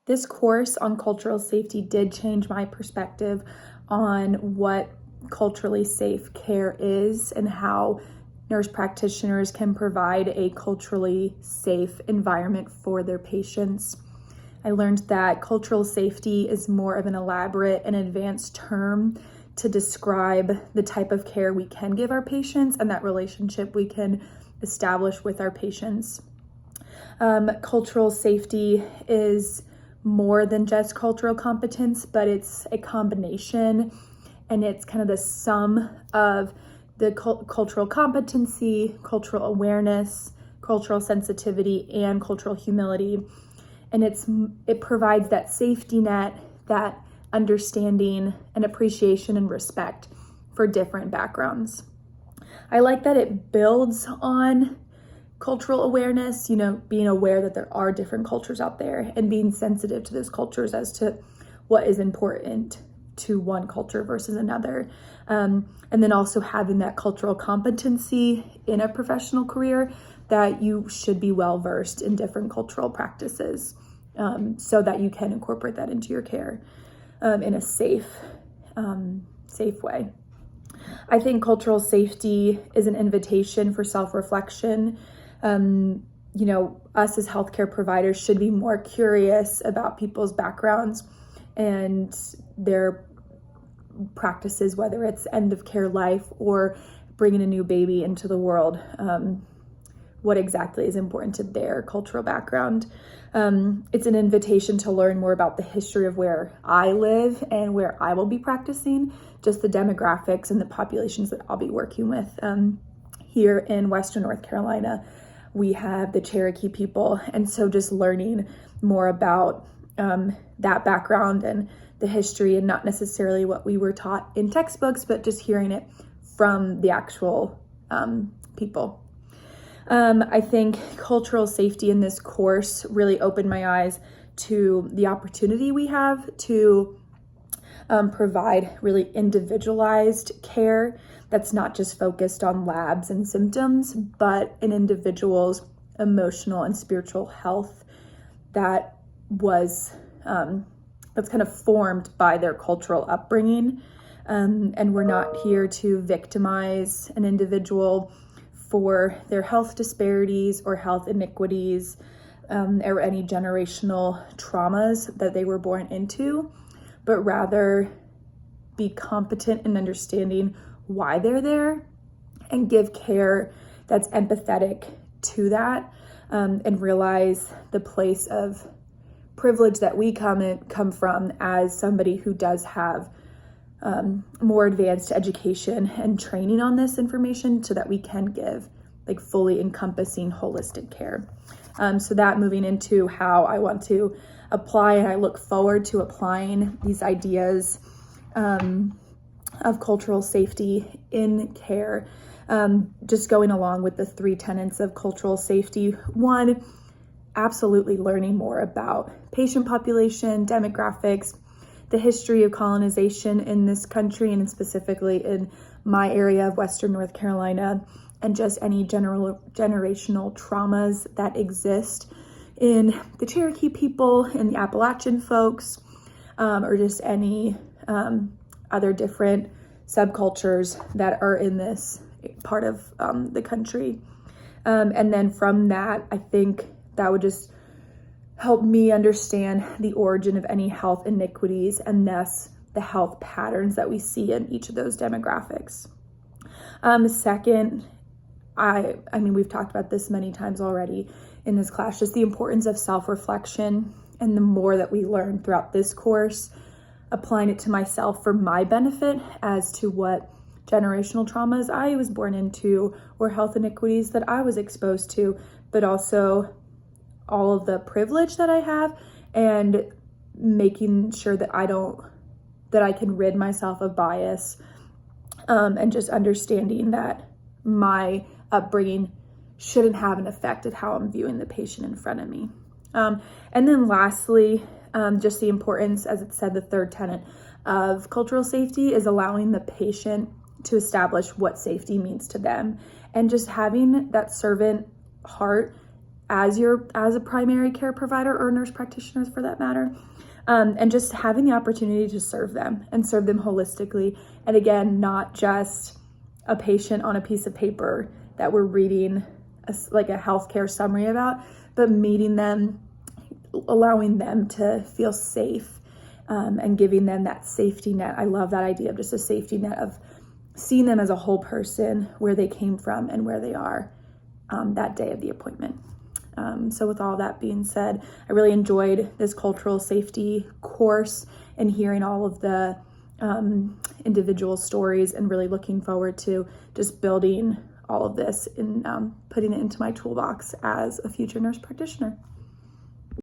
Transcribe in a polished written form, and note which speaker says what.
Speaker 1: This course on cultural safety did change my perspective on what culturally safe care is and how nurse practitioners can provide a culturally safe environment for their patients. I learned that cultural safety is more of an elaborate and advanced term to describe the type of care we can give our patients and that relationship we can establish with our patients. Cultural safety is more than just cultural competence, but it's a combination, and it's kind of the sum of the cultural competency, cultural awareness, cultural sensitivity, and cultural humility. And it provides that safety net, that understanding and appreciation and respect for different backgrounds. I like that it builds on cultural awareness, being aware that there are different cultures out there and being sensitive to those cultures as to what is important to one culture versus another. And then also having that cultural competency in a professional career, that you should be well versed in different cultural practices so that you can incorporate that into your care in a safe way. I think cultural safety is an invitation for self-reflection. Us as healthcare providers should be more curious about people's backgrounds and their practices, whether it's end of care life or bringing a new baby into the world. What exactly is important to their cultural background. It's an invitation to learn more about the history of where I live and where I will be practicing, just the demographics and the populations that I'll be working with. Here in Western North Carolina, we have the Cherokee people, and so just learning more about that background and the history, and not necessarily what we were taught in textbooks, but just hearing it from the actual people. I think cultural safety in this course really opened my eyes to the opportunity we have to provide really individualized care that's not just focused on labs and symptoms, but an individual's emotional and spiritual health that's kind of formed by their cultural upbringing. And we're not here to victimize an individual for their health disparities or health iniquities or any generational traumas that they were born into, but rather be competent in understanding why they're there and give care that's empathetic to that, and realize the place of privilege that we come from as somebody who does have more advanced education and training on this information, so that we can give like fully encompassing holistic care. So that moving into how I want to apply, and I look forward to applying these ideas of cultural safety in care, just going along with the 3 tenets of cultural safety. 1, absolutely learning more about patient population, demographics, the history of colonization in this country, and specifically in my area of Western North Carolina, and just any generational traumas that exist in the Cherokee people and the Appalachian folks, or just any other different subcultures that are in this part of the country. And then from that, I think that would just help me understand the origin of any health iniquities, and thus the health patterns that we see in each of those demographics. Second, I mean, we've talked about this many times already in this class, just the importance of self-reflection, and the more that we learn throughout this course, applying it to myself for my benefit as to what generational traumas I was born into or health iniquities that I was exposed to, but also all of the privilege that I have, and making sure that I can rid myself of bias, and just understanding that my upbringing shouldn't have an effect of how I'm viewing the patient in front of me. And then lastly, just the importance, as it said, the 3rd tenet of cultural safety is allowing the patient to establish what safety means to them, and just having that servant heart as a primary care provider or nurse practitioner for that matter. And just having the opportunity to serve them and serve them holistically. And again, not just a patient on a piece of paper that we're reading like a healthcare summary about, but meeting them, allowing them to feel safe, and giving them that safety net. I love that idea of just a safety net of seeing them as a whole person, where they came from and where they are that day of the appointment. So with all that being said, I really enjoyed this cultural safety course and hearing all of the individual stories, and really looking forward to just building all of this and putting it into my toolbox as a future nurse practitioner.